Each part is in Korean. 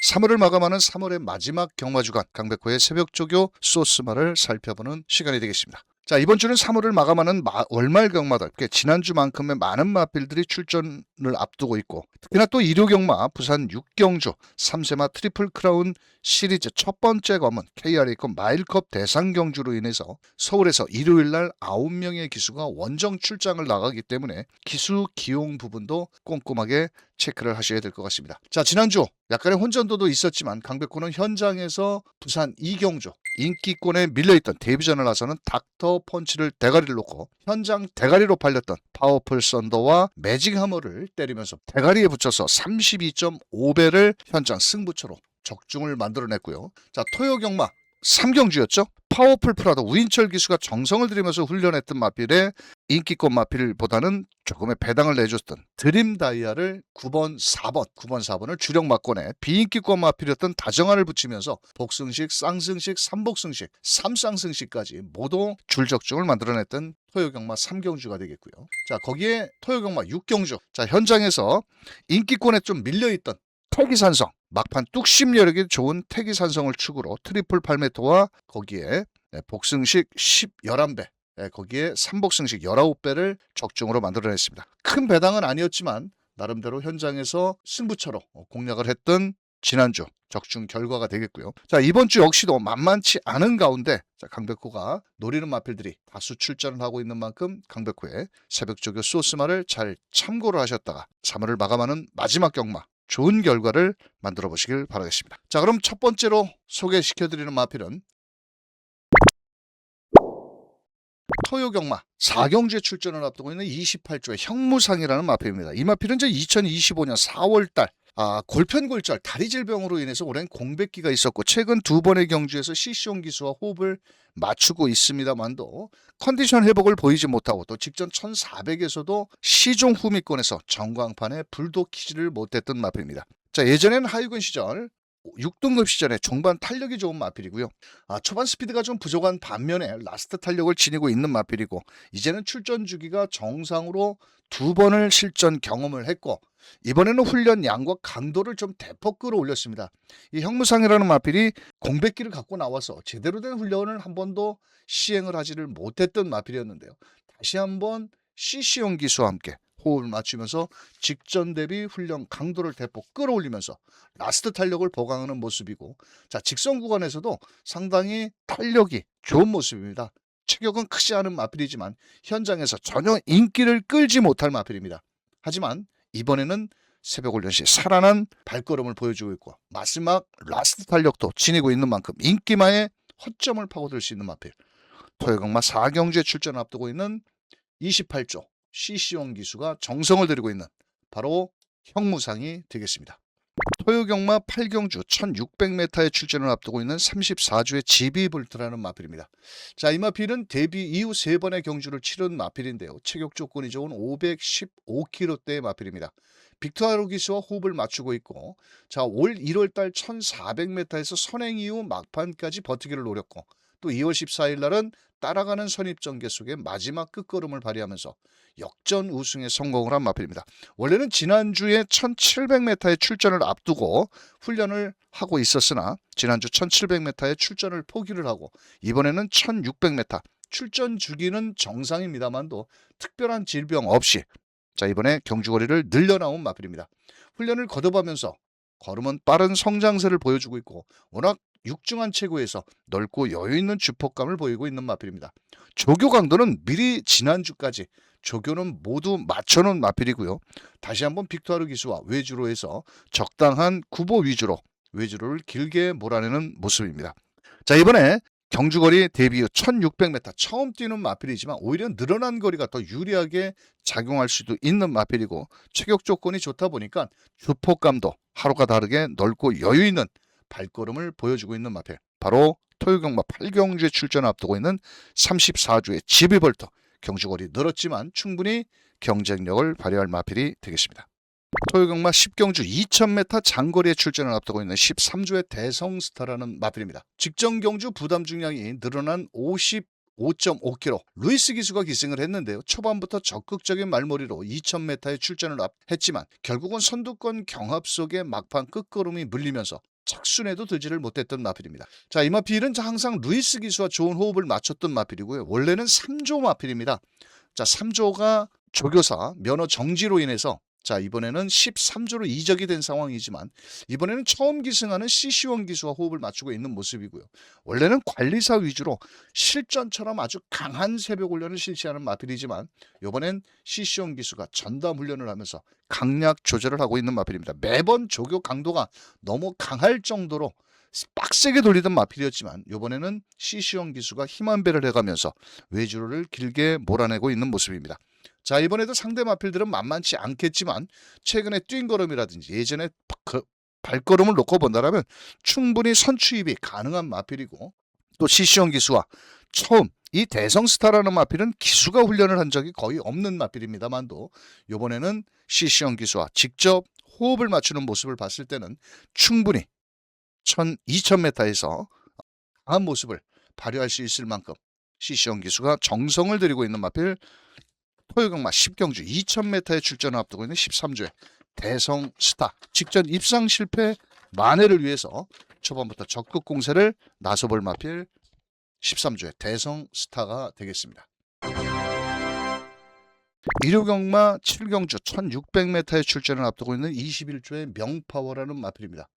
3월을 마감하는 3월의 마지막 경마주간 강백호의 새벽조교 소스마를 살펴보는 시간이 되겠습니다. 자, 이번 주는 3월을 마감하는 월말 경마답게 지난주만큼의 많은 마필들이 출전을 앞두고 있고, 특히나 또 일요경마 부산 6경주 3세마 트리플 크라운 시리즈 첫 번째 검은 KRA컵 마일컵 대상경주로 인해서 서울에서 일요일날 9명의 기수가 원정 출장을 나가기 때문에 기수 기용 부분도 꼼꼼하게 체크를 하셔야 될 것 같습니다. 자, 지난주 약간의 혼전도도 있었지만 강백호는 현장에서 부산 2경주 인기권에 밀려있던 데뷔전을 나서는 닥터 펀치를 대가리를 놓고 현장 대가리로 팔렸던 파워풀 썬더와 매직 하머를 때리면서 대가리에 붙여서 32.5배를 현장 승부처로 적중을 만들어냈고요. 자, 토요경마 3경주였죠. 파워풀 프라도 우인철 기수가 정성을 들이면서 훈련했던 마필에 인기권 마필보다는 조금의 배당을 내줬던 드림 다이아를 9번, 4번을 주력 막권에 비인기권 마필이었던 다정한을 붙이면서 복승식, 쌍승식, 삼복승식, 삼쌍승식까지 모두 줄적중을 만들어냈던 토요경마 3경주가 되겠고요. 자, 거기에 토요경마 6경주. 자, 현장에서 인기권에 좀 밀려있던 태기산성, 막판 뚝심여력이 좋은 태기산성을 축으로 트리플 팔메토와 거기에 복승식 11배, 거기에 삼복승식 19배를 적중으로 만들어냈습니다. 큰 배당은 아니었지만 나름대로 현장에서 승부처로 공략을 했던 지난주 적중 결과가 되겠고요. 자, 이번 주 역시도 만만치 않은 가운데 강백호가 노리는 마필들이 다수 출전을 하고 있는 만큼 강백호의 새벽조교 소스마를 잘 참고를 하셨다가 3월을 마감하는 마지막 경마 좋은 결과를 만들어 보시길 바라겠습니다. 자, 그럼 첫 번째로 소개시켜드리는 마필은 토요경마 4경주에 출전을 앞두고 있는 28조의 형무상이라는 마필입니다. 이 마필은 이제 2025년 4월달 골편골절 다리 질병으로 인해서 오랜 공백기가 있었고 최근 두 번의 경주에서 시시온 기수와 호흡을 맞추고 있습니다만도 컨디션 회복을 보이지 못하고 또 직전 1400에서도 시종 후미권에서 전광판에 불도 키지를 못했던 마필입니다. 자, 예전에는 하위군 시절 6등급 시절에 종반 탄력이 좋은 마필이고요. 초반 스피드가 좀 부족한 반면에 라스트 탄력을 지니고 있는 마필이고, 이제는 출전 주기가 정상으로 2번을 실전 경험을 했고 이번에는 훈련 양과 강도를 좀 대폭 끌어올렸습니다. 이 형무상이라는 마필이 공백기를 갖고 나와서 제대로 된 훈련을 한 번도 시행을 하지를 못했던 마필이었는데요. 다시 한번 시시용 기수와 함께 호흡을 맞추면서 직전 대비 훈련 강도를 대폭 끌어올리면서 라스트 탄력을 보강하는 모습이고, 자, 직선 구간에서도 상당히 탄력이 좋은 모습입니다. 체격은 크지 않은 마필이지만 현장에서 전혀 인기를 끌지 못할 마필입니다. 하지만 이번에는 새벽훈련 시 살아난 발걸음을 보여주고 있고 마지막 라스트 탄력도 지니고 있는 만큼 인기마의 허점을 파고들 수 있는 마필, 토요경마 4경주에 출전을 앞두고 있는 28조 시시온 기수가 정성을 들이고 있는 바로 형무상이 되겠습니다. 토요경마 8경주 1600m에 출전을 앞두고 있는 34주의 GB볼트라는 마필입니다. 자, 이 마필은 데뷔 이후 3번의 경주를 치른 마필인데요. 체격 조건이 좋은 515kg대의 마필입니다. 빅토르 기수와 호흡을 맞추고 있고, 자, 올 1월달 1400m에서 선행 이후 막판까지 버티기를 노렸고, 또 2월 14일 날은 따라가는 선입전개 속에 마지막 끝걸음을 발휘하면서 역전 우승에 성공을 한 마필입니다. 원래는 지난주에 1700m에 출전을 앞두고 훈련을 하고 있었으나 지난주 1700m에 출전을 포기를 하고 이번에는 1600m 출전 주기는 정상입니다만도 특별한 질병 없이 자, 이번에 경주거리를 늘려나온 마필입니다. 훈련을 거듭하면서 걸음은 빠른 성장세를 보여주고 있고 워낙 육중한 체구에서 넓고 여유있는 주폭감을 보이고 있는 마필입니다. 조교 강도는 미리 지난주까지 조교는 모두 맞춰놓은 마필이고요. 다시 한번 빅토르 기수와 외주로 해서 적당한 구보 위주로 외주로를 길게 몰아내는 모습입니다. 자, 이번에 경주거리 데뷔 후 1600m 처음 뛰는 마필이지만 오히려 늘어난 거리가 더 유리하게 작용할 수도 있는 마필이고 체격 조건이 좋다 보니까 주폭감도 하루가 다르게 넓고 여유있는 발걸음을 보여주고 있는 마필, 바로 토요경마 8경주에 출전을 앞두고 있는 34주의 GB볼트. 경주거리 늘었지만 충분히 경쟁력을 발휘할 마필이 되겠습니다. 토요경마 10경주 2000m 장거리에 출전을 앞두고 있는 13주의 대성스타라는 마필입니다. 직전 경주 부담 중량이 늘어난 55.5kg 루이스 기수가 기승을 했는데요. 초반부터 적극적인 말머리로 2000m에 출전을 했지만 결국은 선두권 경합 속에 막판 끝걸음이 물리면서 착순에도 들지를 못했던 마필입니다. 자, 이 마필은 항상 루이스 기수와 좋은 호흡을 맞췄던 마필이고요. 원래는 3조 마필입니다. 자, 3조가 조교사 면허 정지로 인해서 자, 이번에는 13조로 이적이 된 상황이지만 이번에는 처음 기승하는 CC1 기수와 호흡을 맞추고 있는 모습이고요. 원래는 관리사 위주로 실전처럼 아주 강한 새벽 훈련을 실시하는 마필이지만 이번엔 CC1 기수가 전담 훈련을 하면서 강약 조절을 하고 있는 마필입니다. 매번 조교 강도가 너무 강할 정도로 빡세게 돌리던 마필이었지만 이번에는 CC1 기수가 힘한 배를 해가면서 외주를 길게 몰아내고 있는 모습입니다. 자, 이번에도 상대 마필들은 만만치 않겠지만 최근에 뛴 걸음이라든지 예전에 발걸음을 놓고 본다면 충분히 선취입이 가능한 마필이고 또 CC1 기수와 처음 이 대성스타라는 마필은 기수가 훈련을 한 적이 거의 없는 마필입니다만도 이번에는 CC1 기수와 직접 호흡을 맞추는 모습을 봤을 때는 충분히 2000m에서 강한 모습을 발휘할 수 있을 만큼 CC1 기수가 정성을 들이고 있는 마필 토요경마 10경주 2000m에 출전을 앞두고 있는 13조의 대성스타. 직전 입상 실패 만회를 위해서 초반부터 적극 공세를 나서볼 마필 13조의 대성스타가 되겠습니다. 일요경마 7경주 1600m에 출전을 앞두고 있는 21조의 명파워라는 마필입니다.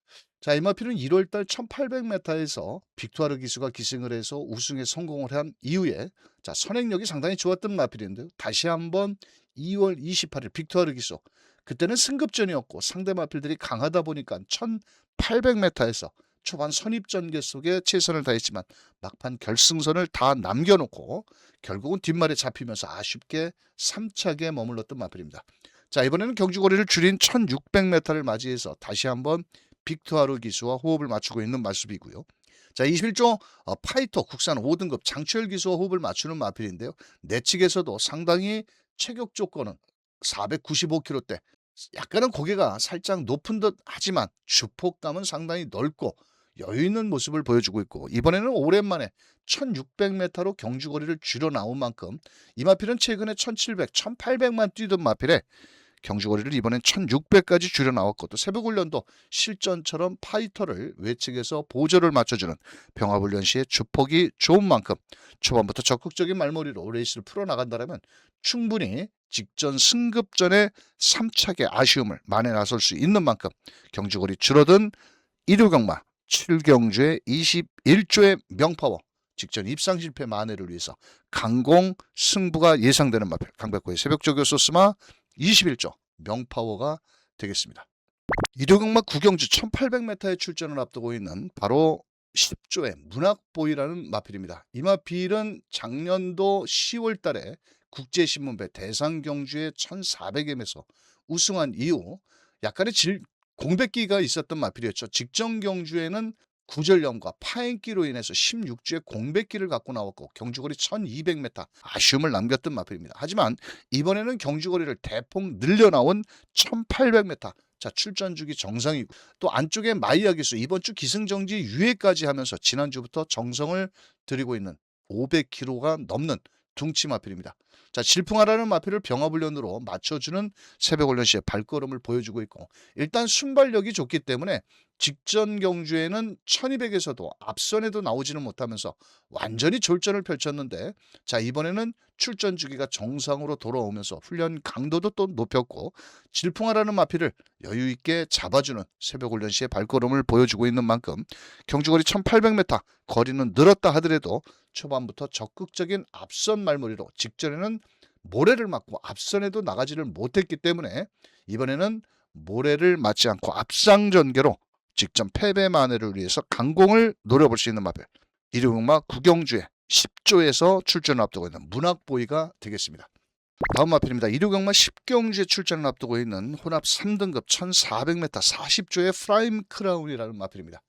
자, 이 마필은 1월달 1800m에서 빅투아르 기수가 기승을 해서 우승에 성공을 한 이후에 자, 선행력이 상당히 좋았던 마필인데요. 다시 한번 2월 28일 빅투아르 기수 그때는 승급전이었고 상대 마필들이 강하다 보니까 1800m에서 초반 선입전개 속에 최선을 다했지만 막판 결승선을 다 남겨놓고 결국은 뒷말에 잡히면서 아쉽게 3착에 머물렀던 마필입니다. 자, 이번에는 경주거리를 줄인 1600m를 맞이해서 다시 한번 빅투아르 기수와 호흡을 맞추고 있는 모습이고요. 자, 21조 파이터 국산 5등급 장추열 기수와 호흡을 맞추는 마필인데요. 내측에서도 상당히 체격 조건은 495kg대 약간은 고개가 살짝 높은 듯 하지만 주폭감은 상당히 넓고 여유 있는 모습을 보여주고 있고 이번에는 오랜만에 1600m로 경주거리를 줄여 나온 만큼 이 마필은 최근에 1700, 1800만 뛰던 마필에 경주거리를 이번엔 1600까지 줄여 나왔고 또 새벽훈련도 실전처럼 파이터를 외측에서 보조를 맞춰주는 병합훈련 시에 주폭이 좋은 만큼 초반부터 적극적인 말머리로 레이스를 풀어나간다면 충분히 직전 승급전에 3착의 아쉬움을 만회 나설 수 있는 만큼 경주거리 줄어든 일요경마 7경주의 21조의 명파워 직전 입상 실패 만회를 위해서 강공 승부가 예상되는 마필 강백호의 새벽조교 소스마 21조 명파워가 되겠습니다. 일요경마 9경주 1800m에 출전을 앞두고 있는 바로 10조의 문학보이라는 마필입니다. 이 마필은 작년도 10월 달에 국제신문배 대상경주의 1400m에서 우승한 이후 약간의 공백기가 있었던 마필이었죠. 직전 경주에는 구절염과 파행기로 인해서 16주에 공백기를 갖고 나왔고 경주거리 1200m 아쉬움을 남겼던 마필입니다. 하지만 이번에는 경주거리를 대폭 늘려나온 1800m 자, 출전 주기 정상이고 또 안쪽에 마이야 기수 이번 주 기승정지 유예까지 하면서 지난주부터 정성을 들이고 있는 500kg가 넘는 둥치 마필입니다. 자, 질풍하라는 마필을 병합훈련으로 맞춰주는 새벽훈련 시에 발걸음을 보여주고 있고 일단 순발력이 좋기 때문에 직전 경주에는 1200에서도 앞선에도 나오지는 못하면서 완전히 졸전을 펼쳤는데 자, 이번에는 출전 주기가 정상으로 돌아오면서 훈련 강도도 또 높였고 질풍하라는 마필을 여유 있게 잡아주는 새벽훈련 시에 발걸음을 보여주고 있는 만큼 경주거리 1800m 거리는 늘었다 하더라도 초반부터 적극적인 앞선 말머리로 직전에는 모래를 맞고 앞선에도 나가지를 못했기 때문에 이번에는 모래를 맞지 않고 앞상 전개로 직전 패배 만회를 위해서 강공을 노려볼 수 있는 마필 일요경마 9경주에 10조에서 출전을 앞두고 있는 문학보이가 되겠습니다. 다음 마필입니다. 일요경마 10경주에 출전을 앞두고 있는 혼합 3등급 1400m 40조의 프라임 크라운이라는 마필입니다.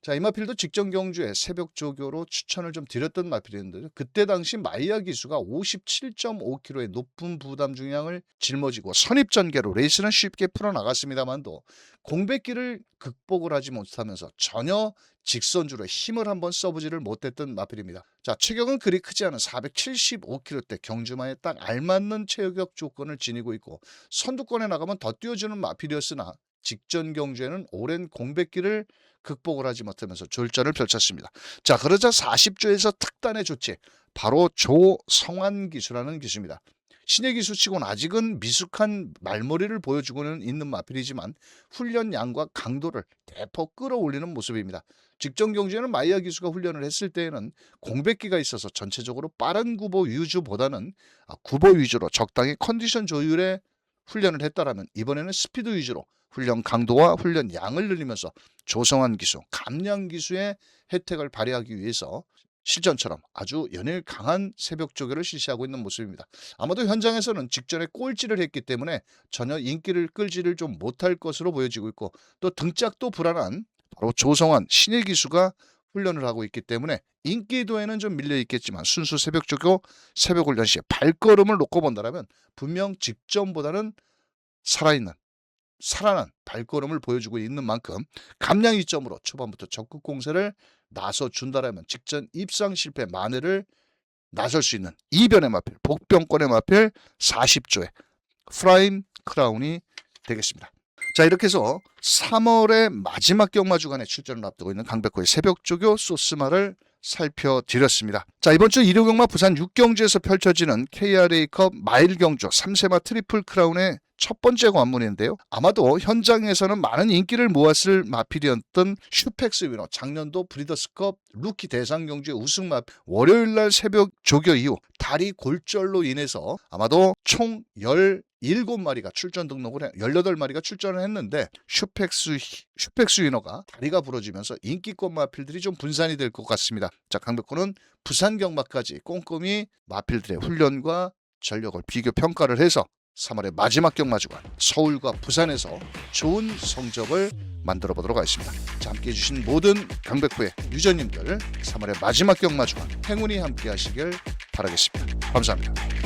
자, 이 마필도 직전 경주에 새벽 조교로 추천을 좀 드렸던 마필이었는데 그때 당시 마이야 기수가 57.5kg의 높은 부담 중량을 짊어지고 선입전개로 레이스는 쉽게 풀어나갔습니다만도 공백기를 극복을 하지 못하면서 전혀 직선주로 힘을 한번 써보지를 못했던 마필입니다. 자, 체격은 그리 크지 않은 475kg대 경주마에 딱 알맞는 체격 조건을 지니고 있고 선두권에 나가면 더 뛰어주는 마필이었으나 직전 경주에는 오랜 공백기를 극복을 하지 못하면서 졸전을 펼쳤습니다. 자, 그러자 40조에서 특단의 조치, 바로 조성환 기수라는 기수입니다. 신예 기수치고는 아직은 미숙한 말머리를 보여주고는 있는 마필이지만 훈련 양과 강도를 대폭 끌어올리는 모습입니다. 직전 경주에는 마이야 기수가 훈련을 했을 때에는 공백기가 있어서 전체적으로 빠른 구보 위주보다는 구보 위주로 적당히 컨디션 조율에 훈련을 했다라면, 이번에는 스피드 위주로 훈련 강도와 훈련 양을 늘리면서 조성환 기수, 감량 기수의 혜택을 발휘하기 위해서 실전처럼 아주 연일 강한 새벽 조교를 실시하고 있는 모습입니다. 아마도 현장에서는 직전에 꼴찌를 했기 때문에 전혀 인기를 끌지를 좀 못할 것으로 보여지고 있고, 또 등짝도 불안한 바로 조성환 신예 기수가 훈련을 하고 있기 때문에 인기도에는 좀 밀려 있겠지만 순수 새벽 조교, 새벽 훈련 시에 발걸음을 놓고 본다면 분명 직전보다는 살아난 발걸음을 보여주고 있는 만큼 감량 이점으로 초반부터 적극 공세를 나서 준다라면 직전 입상 실패 만회를 나설 수 있는 이변의 마필, 복병권의 마필 40조의 프라임 크라운이 되겠습니다. 자, 이렇게 해서 3월의 마지막 경마 주간에 출전을 앞두고 있는 강백호의 새벽조교 소스마를 살펴드렸습니다. 자, 이번 주 일요 경마 부산 6경주에서 펼쳐지는 KRA컵 마일 경주 3세마 트리플 크라운의 첫 번째 관문인데요. 아마도 현장에서는 많은 인기를 모았을 마필이었던 슈펙스 위너, 작년도 브리더스컵 루키 대상 경주의 우승 마필, 월요일날 새벽 조교 이후 다리 골절로 인해서 아마도 총 17마리가 출전 등록을 18마리가 출전을 했는데 슈펙스 위너가 다리가 부러지면서 인기권 마필들이 좀 분산이 될 것 같습니다. 자, 강백호는 부산 경마까지 꼼꼼히 마필들의 훈련과 전력을 비교 평가를 해서 3월의 마지막 경마 주간 서울과 부산에서 좋은 성적을 만들어 보도록 하겠습니다. 자, 함께 해주신 모든 강백호의 유저님들 3월의 마지막 경마 주간 행운이 함께 하시길 바라겠습니다. 감사합니다.